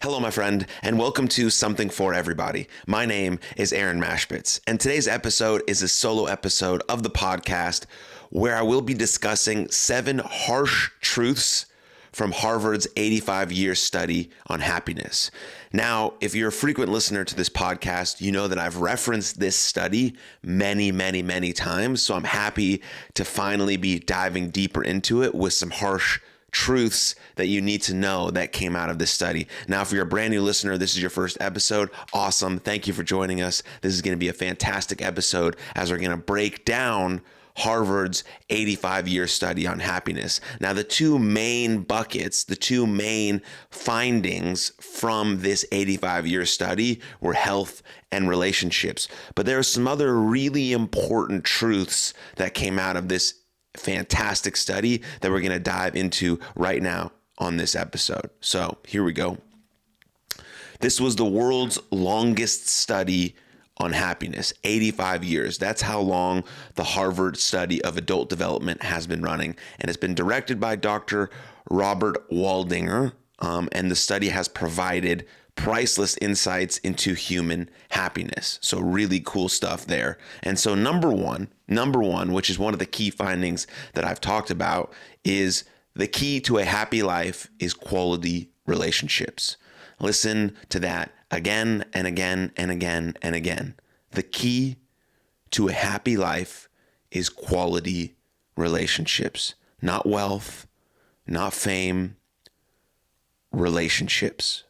Hello, my friend, and welcome to Something for Everybody. My name is Aaron Mashpitz, and today's episode is a solo episode of the podcast where I will be discussing 7 harsh truths from Harvard's 85-year study on happiness. Now, if you're a frequent listener to this podcast, you know that I've referenced this study many times, so I'm happy to finally be diving deeper into it with some harsh truths that you need to know that came out of this study. Now, if you're a brand new listener, this is your first episode. Awesome. Thank you for joining us. This is going to be a fantastic episode as we're going to break down Harvard's 85-year study on happiness. Now, the two main buckets, the two main findings from this 85-year study were health and relationships. But there are some other really important truths that came out of this fantastic study that we're going to dive into right now on this episode. So here we go. This was the world's longest study on happiness, 85 years. That's how long the Harvard study of adult development has been running. And it's been directed by Dr. Robert Waldinger. And the study has provided priceless insights into human happiness. So really cool stuff there. And so number one, which is one of the key findings that I've talked about, is the key to a happy life is quality relationships. Listen to that again and again and again and again. The key to a happy life is quality relationships, not wealth, not fame, relationships.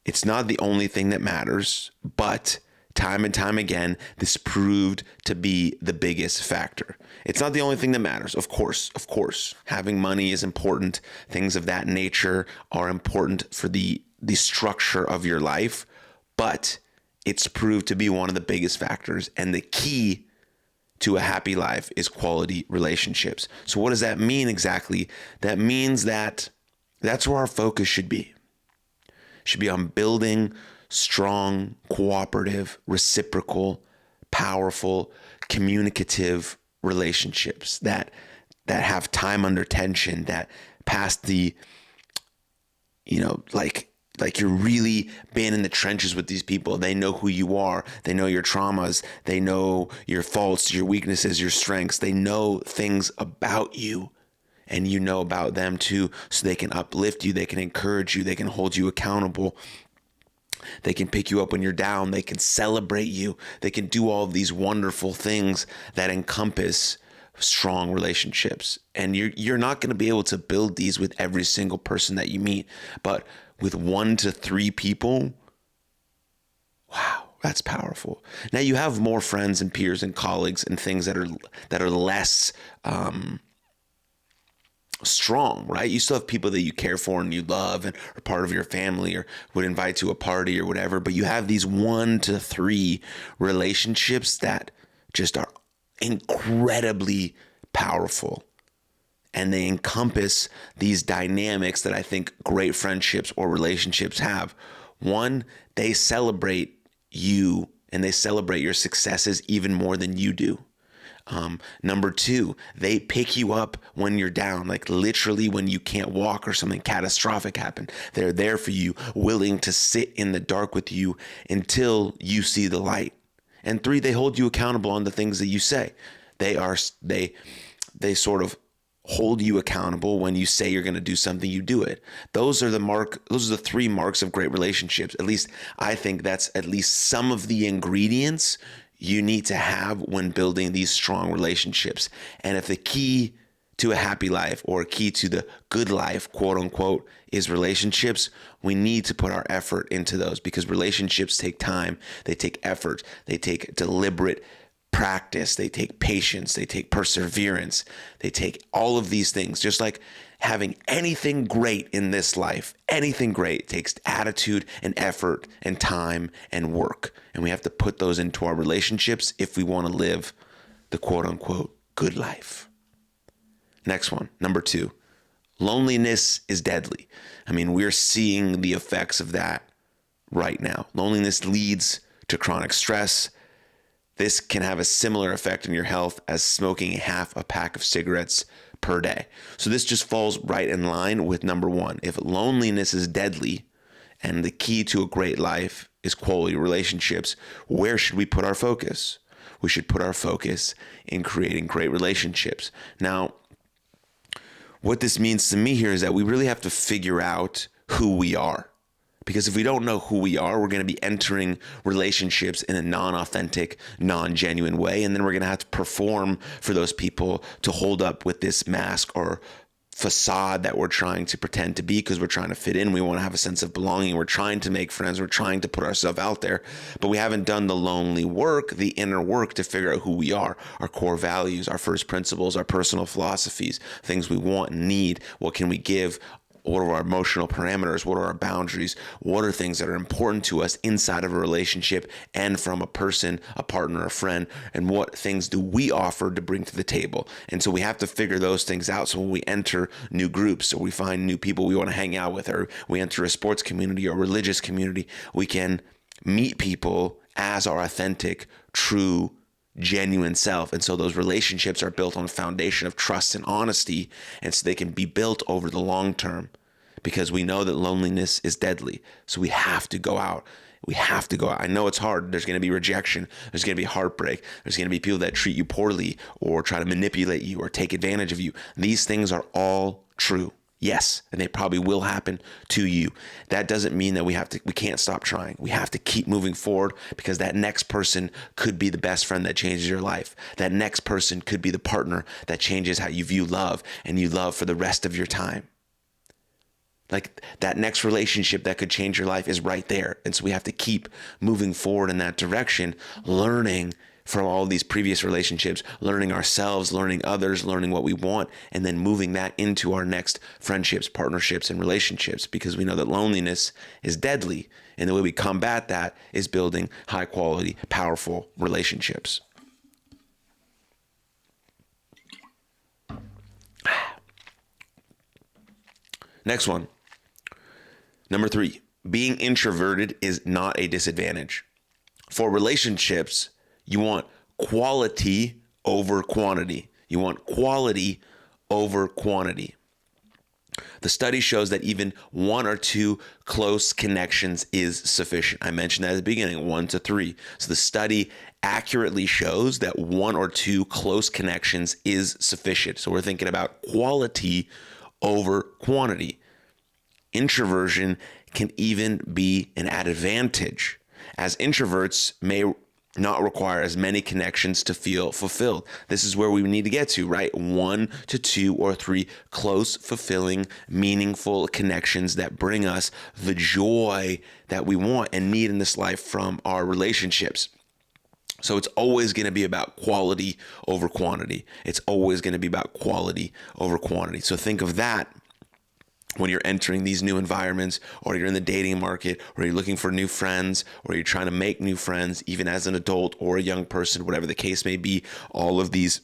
It's not the only thing that matters, but time and time again, this proved to be the biggest factor. It's not the only thing that matters. Of course, having money is important. Things of that nature are important for the structure of your life, but it's proved to be one of the biggest factors. And the key to a happy life is quality relationships. So what does that mean exactly? That means that that's where our focus should be. Should be on building strong, cooperative, reciprocal, powerful, communicative relationships that have time under tension, that past the, like you're really been in the trenches with these people. They know who you are. They know your traumas. They know your faults, your weaknesses, your strengths. They know things about you. And you know about them too, so they can uplift you, they can encourage you, they can hold you accountable, they can pick you up when you're down, they can celebrate you, they can do all of these wonderful things that encompass strong relationships. And you're not going to be able to build these with every single person that you meet, but with 1 to 3 people, wow. That's powerful. Now you have more friends and peers and colleagues and things that are less strong, right? You still have people that you care for and you love and are part of your family or would invite to a party or whatever, but you have these 1 to 3 relationships that just are incredibly powerful. And they encompass these dynamics that I think great friendships or relationships have. One, they celebrate you and they celebrate your successes even more than you do. Number 2, they pick you up when you're down, like literally when you can't walk or something catastrophic happened. They're there for you, willing to sit in the dark with you until you see the light. And 3, they hold you accountable on the things that you say. They sort of hold you accountable when you say you're going to do something, you do it. Those are the 3 marks of great relationships. At least I think that's at least some of the ingredients you need to have when building these strong relationships. And if the key to a happy life or key to the good life, quote unquote, is relationships, we need to put our effort into those because relationships take time, they take effort, they take deliberate practice, they take patience, they take perseverance, they take all of these things. Just like having anything great in this life, anything great takes attitude and effort and time and work. And we have to put those into our relationships if we want to live the quote unquote good life. Next one, number 2, loneliness is deadly. I mean, we're seeing the effects of that right now. Loneliness leads to chronic stress. This can have a similar effect on your health as smoking half a pack of cigarettes per day. So this just falls right in line with number 1. If loneliness is deadly, And the key to a great life is quality relationships. Where should we put our focus? We should put our focus in creating great relationships. Now, what this means to me here is that we really have to figure out who we are. Because if we don't know who we are, we're going to be entering relationships in a non-authentic, non-genuine way. And then we're going to have to perform for those people to hold up with this mask or facade that we're trying to pretend to be, because we're trying to fit in. We want to have a sense of belonging. We're trying to make friends. We're trying to put ourselves out there, but we haven't done the lonely work, the inner work to figure out who we are, our core values, our first principles, our personal philosophies, things we want and need. What can we give? What are our emotional parameters? What are our boundaries? What are things that are important to us inside of a relationship and from a person, a partner, a friend? And what things do we offer to bring to the table? And so we have to figure those things out. So when we enter new groups or we find new people we want to hang out with, or we enter a sports community or religious community, we can meet people as our authentic, true, genuine self. And so those relationships are built on a foundation of trust and honesty, and so they can be built over the long term, because we know that loneliness is deadly. So we have to go out. We have to go out. I know it's hard. There's going to be rejection. There's going to be heartbreak. There's going to be people that treat you poorly or try to manipulate you or take advantage of you. These things are all true. Yes, and they probably will happen to you. That doesn't mean that we can't stop trying. We have to keep moving forward, because that next person could be the best friend that changes your life. That next person could be the partner that changes how you view love and you love for the rest of your time. Like, that next relationship that could change your life is right there. And so we have to keep moving forward in that direction, learning from all these previous relationships, learning ourselves, learning others, learning what we want, and then moving that into our next friendships, partnerships, and relationships, because we know that loneliness is deadly. And the way we combat that is building high quality, powerful relationships. Next one. Number 3, being introverted is not a disadvantage. For relationships, you want quality over quantity. You want quality over quantity. The study shows that even 1 or 2 close connections is sufficient. I mentioned that at the beginning, 1 to 3. So the study accurately shows that 1 or 2 close connections is sufficient. So we're thinking about quality over quantity. Introversion can even be an advantage, as introverts may not require as many connections to feel fulfilled. This is where we need to get to, right? 1 to 2 or 3 close, fulfilling, meaningful connections that bring us the joy that we want and need in this life from our relationships. So it's always going to be about quality over quantity. It's always going to be about quality over quantity. So think of that when you're entering these new environments, or you're in the dating market, or you're looking for new friends, or you're trying to make new friends, even as an adult or a young person, whatever the case may be. All of these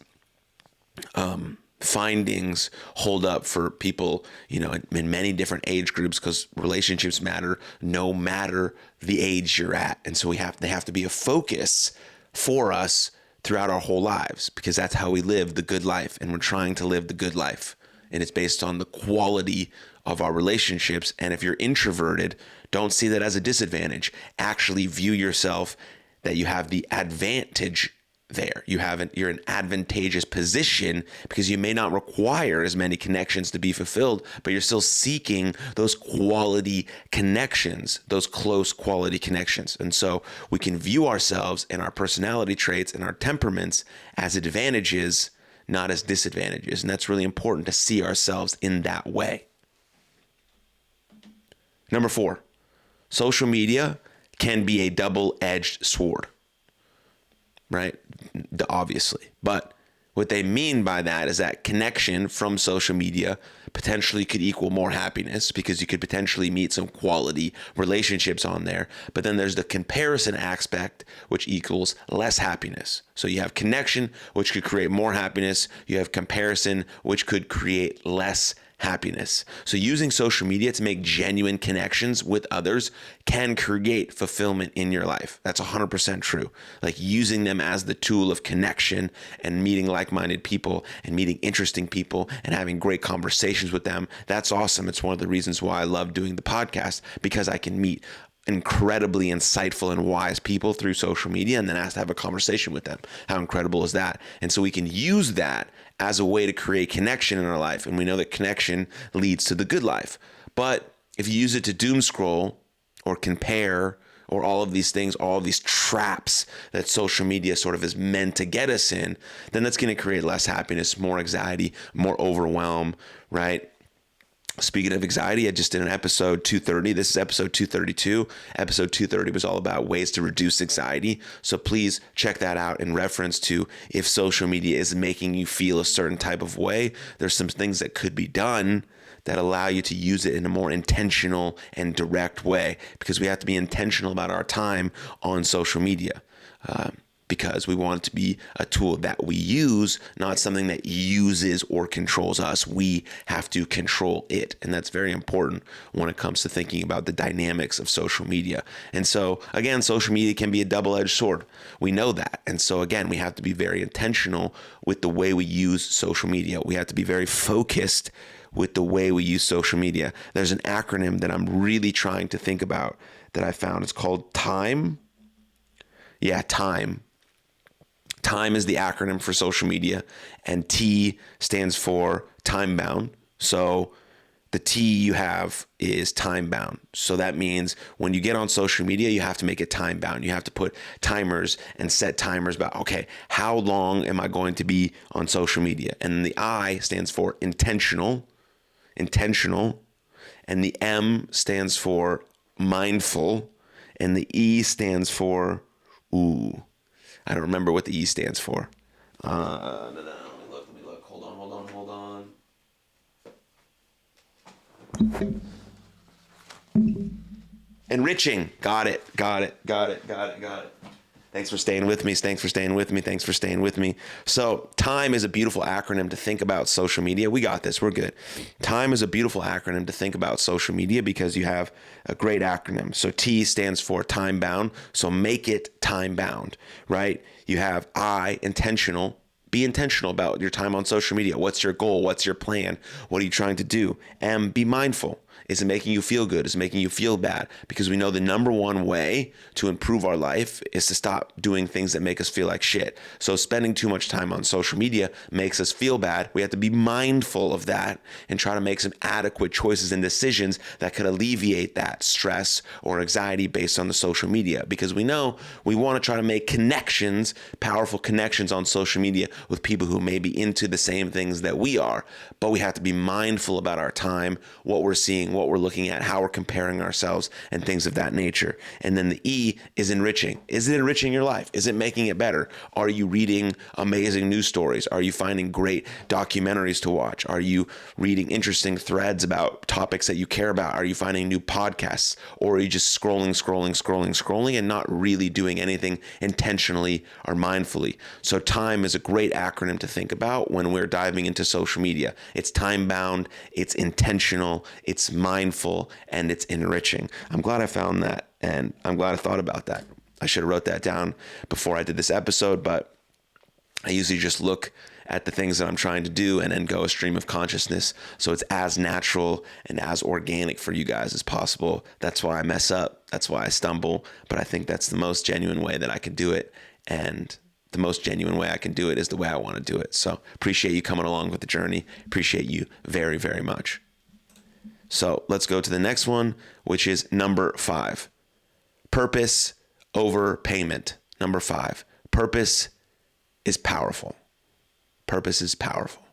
findings hold up for people, in many different age groups, because relationships matter no matter the age you're at. And so they have to be a focus for us throughout our whole lives, because that's how we live the good life, and we're trying to live the good life. And it's based on the quality of our relationships. And if you're introverted, don't see that as a disadvantage. Actually view yourself that you have the advantage there. You're in an advantageous position, because you may not require as many connections to be fulfilled, but you're still seeking those quality connections, those close quality connections. And so we can view ourselves and our personality traits and our temperaments as advantages, not as disadvantages. And that's really important, to see ourselves in that way. Number 4, social media can be a double-edged sword, right? Obviously. But what they mean by that is that connection from social media potentially could equal more happiness, because you could potentially meet some quality relationships on there. But then there's the comparison aspect, which equals less happiness. So you have connection, which could create more happiness. You have comparison, which could create less happiness. So using social media to make genuine connections with others can create fulfillment in your life. That's 100% true. Like using them as the tool of connection and meeting like-minded people and meeting interesting people and having great conversations with them. That's awesome. It's one of the reasons why I love doing the podcast, because I can meet incredibly insightful and wise people through social media and then ask to have a conversation with them. How incredible is that? And so we can use that as a way to create connection in our life. And we know that connection leads to the good life. But if you use it to doom scroll or compare or all of these things, all of these traps that social media sort of is meant to get us in, then that's going to create less happiness, more anxiety, more overwhelm, right? Speaking of anxiety, I just did an episode 230. This is episode 232. Episode 230 was all about ways to reduce anxiety. So please check that out in reference to if social media is making you feel a certain type of way. There's some things that could be done that allow you to use it in a more intentional and direct way, because we have to be intentional about our time on social media. Because we want it to be a tool that we use, not something that uses or controls us. We have to control it. And that's very important when it comes to thinking about the dynamics of social media. And so, again, social media can be a double-edged sword. We know that. And so, again, we have to be very intentional with the way we use social media. We have to be very focused with the way we use social media. There's an acronym that I'm really trying to think about that I found. It's called TIME. Yeah, TIME. TIME is the acronym for social media, and T stands for time bound. So the T you have is time bound. So that means when you get on social media, you have to make it time bound. You have to put timers and set timers about, okay, how long am I going to be on social media? And the I stands for intentional, and the M stands for mindful, and the E stands for I don't remember what the E stands for. Let me look. Hold on. Enriching. Got it. Thanks for staying with me. So TIME is a beautiful acronym to think about social media. We got this. We're good. TIME is a beautiful acronym to think about social media because you have a great acronym. So T stands for time bound. So make it time bound, right? You have I, intentional. Be intentional about your time on social media. What's your goal? What's your plan? What are you trying to do? M, be mindful. Is it making you feel good? Is it making you feel bad? Because we know the number one way to improve our life is to stop doing things that make us feel like shit. So spending too much time on social media makes us feel bad. We have to be mindful of that and try to make some adequate choices and decisions that could alleviate that stress or anxiety based on the social media. Because we know we want to try to make connections, powerful connections on social media with people who may be into the same things that we are. But we have to be mindful about our time, what we're seeing, what we're looking at, how we're comparing ourselves, and things of that nature. And then the E is enriching. Is it enriching your life? Is it making it better? Are you reading amazing news stories? Are you finding great documentaries to watch? Are you reading interesting threads about topics that you care about? Are you finding new podcasts? Or are you just scrolling and not really doing anything intentionally or mindfully? So TIME is a great acronym to think about when we're diving into social media. It's time bound, it's intentional, it's mindful, and it's enriching. I'm glad I found that, and I'm glad I thought about that. I should have wrote that down before I did this episode, but I usually just look at the things that I'm trying to do and then go a stream of consciousness so it's as natural and as organic for you guys as possible. That's why I mess up. That's why I stumble, but I think that's the most genuine way that I can do it, and the most genuine way I can do it is the way I want to do it. So appreciate you coming along with the journey. Appreciate you very, very much. So let's go to the next one, which is number 5. Purpose over payment. Number 5. Purpose is powerful. Purpose is powerful.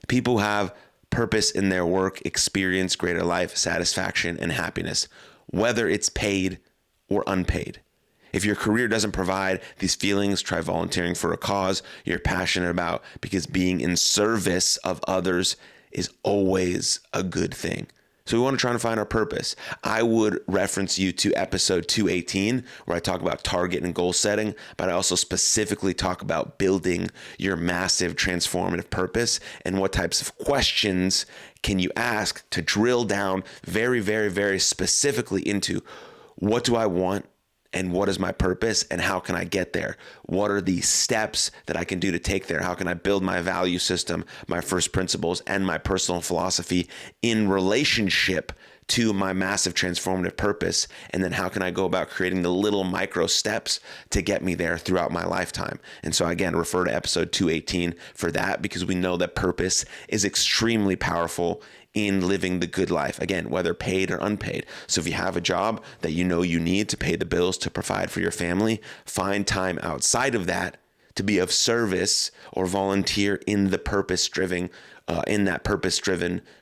People who have purpose in their work experience greater life satisfaction and happiness, whether it's paid or unpaid. If your career doesn't provide these feelings, try volunteering for a cause you're passionate about, because being in service of others is always a good thing. So we want to try and find our purpose. I would reference you to episode 218, where I talk about target and goal setting, but I also specifically talk about building your massive transformative purpose and what types of questions can you ask to drill down very, very, very specifically into what do I want? And what is my purpose and how can I get there? What are the steps that I can do to take there? How can I build my value system, my first principles, and my personal philosophy in relationship to my massive transformative purpose? And then how can I go about creating the little micro steps to get me there throughout my lifetime? And so again, refer to episode 218 for that, because we know that purpose is extremely powerful in living the good life, again, whether paid or unpaid. So if you have a job that you know you need to pay the bills to provide for your family, find time outside of that to be of service or volunteer in the purpose-driven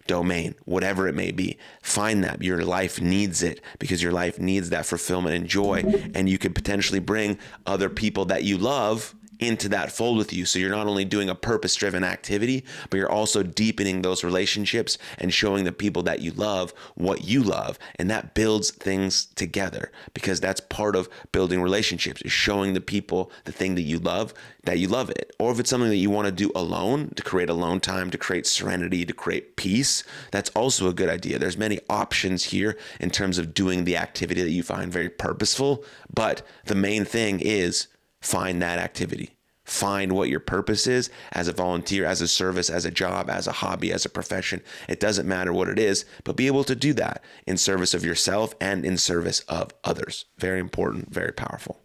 domain, whatever it may be. Find that. Your life needs it, because your life needs that fulfillment and joy. And you could potentially bring other people that you love into that fold with you. So you're not only doing a purpose-driven activity, but you're also deepening those relationships and showing the people that you love what you love. And that builds things together, because that's part of building relationships, is showing the people the thing that you love it. Or if it's something that you want to do alone, to create alone time, to create serenity, to create peace, that's also a good idea. There's many options here in terms of doing the activity that you find very purposeful. But the main thing is find that activity. Find what your purpose is as a volunteer, as a service, as a job, as a hobby, as a profession. It doesn't matter what it is, but be able to do that in service of yourself and in service of others. Very important, very powerful.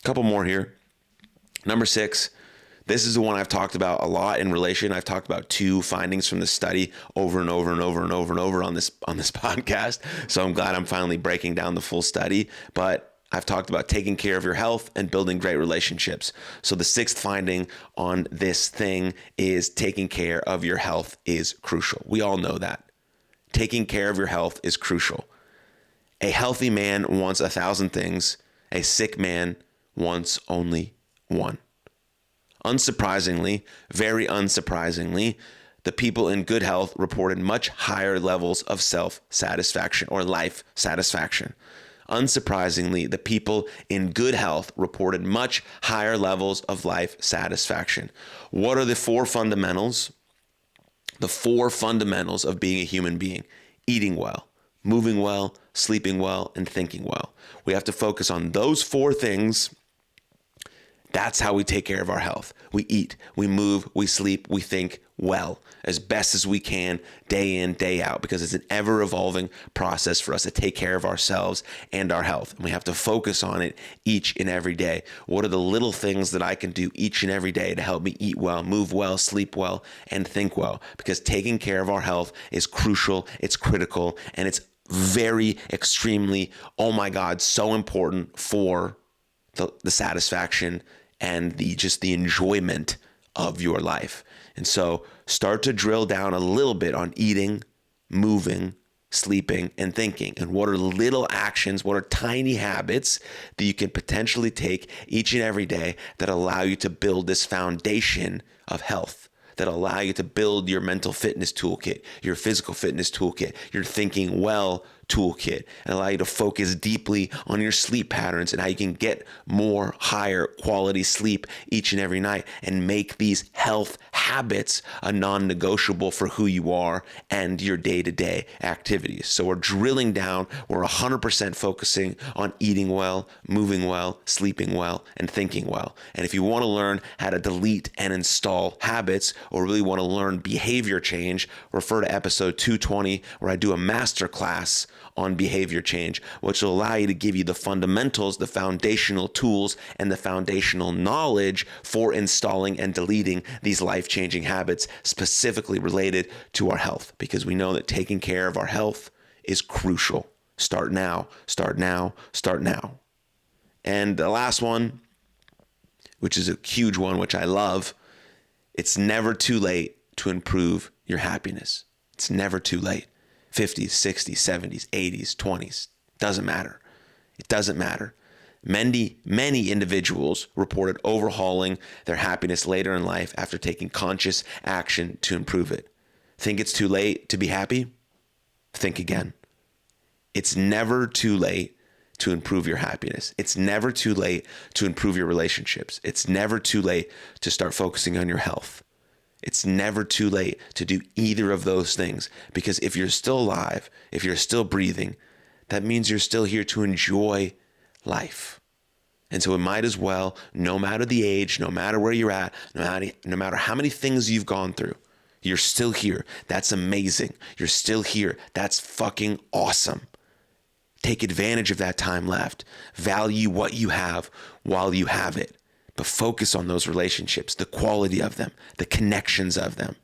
A couple more here. Number 6, this is the one I've talked about a lot in relation. I've talked about 2 findings from the study over and over and over and over and over on this podcast. So I'm glad I'm finally breaking down the full study. But I've talked about taking care of your health and building great relationships. So the 6th finding on this thing is taking care of your health is crucial. We all know that. Taking care of your health is crucial. A healthy man wants 1,000 things. A sick man wants only one. Unsurprisingly, very unsurprisingly, the people in good health reported much higher levels of self-satisfaction or life satisfaction. Unsurprisingly, the people in good health reported much higher levels of life satisfaction. What are the 4 fundamentals? The 4 fundamentals of being a human being: eating well, moving well, sleeping well, and thinking well. We have to focus on those 4 things. That's how we take care of our health. We eat, we move, we sleep, we think well, as best as we can, day in, day out, because it's an ever-evolving process for us to take care of ourselves and our health. And we have to focus on it each and every day. What are the little things that I can do each and every day to help me eat well, move well, sleep well, and think well? Because taking care of our health is crucial, it's critical, and it's very, extremely, oh my God, so important for the satisfaction and the enjoyment of your life. And so start to drill down a little bit on eating, moving, sleeping, and thinking. And what are little actions, what are tiny habits that you can potentially take each and every day that allow you to build this foundation of health, that allow you to build your mental fitness toolkit, your physical fitness toolkit, your thinking well toolkit, and allow you to focus deeply on your sleep patterns and how you can get more higher quality sleep each and every night and make these health habits a non-negotiable for who you are and your day-to-day activities. So we're drilling down, we're 100% focusing on eating well, moving well, sleeping well, and thinking well. And if you want to learn how to delete and install habits, or really want to learn behavior change, refer to episode 220, where I do a masterclass on behavior change, which will allow you to give you the fundamentals, the foundational tools, and the foundational knowledge for installing and deleting these life-changing habits specifically related to our health, because we know that taking care of our health is crucial. Start now, start now, start now. And the last one, which is a huge one, which I love, it's never too late to improve your happiness. It's never too late. 50s, 60s, 70s, 80s, 20s. Doesn't matter. It doesn't matter. Many individuals reported overhauling their happiness later in life after taking conscious action to improve it. Think it's too late to be happy? think again. It's never too late to improve your happiness. It's never too late to improve your relationships. It's never too late to start focusing on your health. It's never too late to do either of those things, because if you're still alive, if you're still breathing, that means you're still here to enjoy life. And so it might as well, no matter the age, no matter where you're at, no matter how many things you've gone through, you're still here. That's amazing. You're still here. That's fucking awesome. Take advantage of that time left. Value what you have while you have it. But focus on those relationships, the quality of them, the connections of them.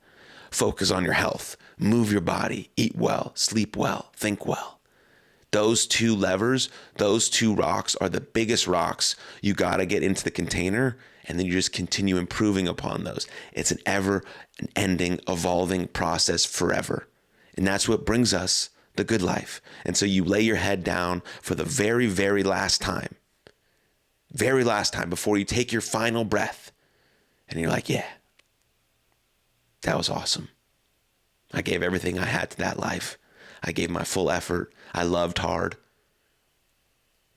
Focus on your health. Move your body. Eat well. Sleep well. Think well. Those two levers, those two rocks are the biggest rocks you got to get into the container, and then you just continue improving upon those. It's an ever-ending, evolving process forever. And that's what brings us the good life. And so you lay your head down for the very, very last time before you take your final breath. And you're like, yeah, that was awesome. I gave everything I had to that life. I gave my full effort. I loved hard.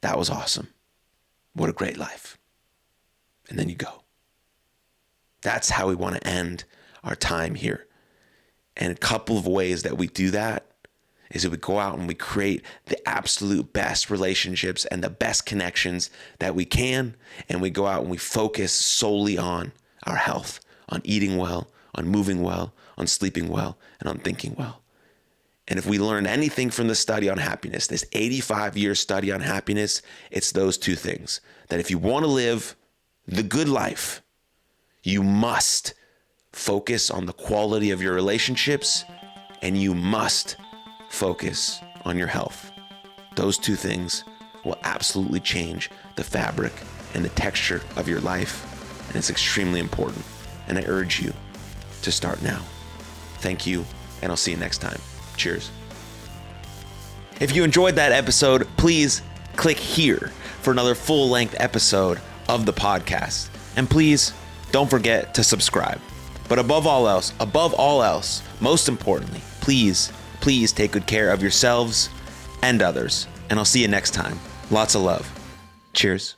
That was awesome. What a great life. And then you go. That's how we want to end our time here. And a couple of ways that we do that is that we go out and we create the absolute best relationships and the best connections that we can. And we go out and we focus solely on our health, on eating well, on moving well, on sleeping well, and on thinking well. And if we learn anything from the study on happiness, this 85-year study on happiness, it's those two things. That if you want to live the good life, you must focus on the quality of your relationships, and you must focus on your health. Those two things will absolutely change the fabric and the texture of your life, and it's extremely important. And I urge you to start now. Thank you, and I'll see you next time. Cheers. If you enjoyed that episode, please click here for another full-length episode of the podcast. And please don't forget to subscribe. But above all else, most importantly, please take good care of yourselves and others. And I'll see you next time. Lots of love. Cheers.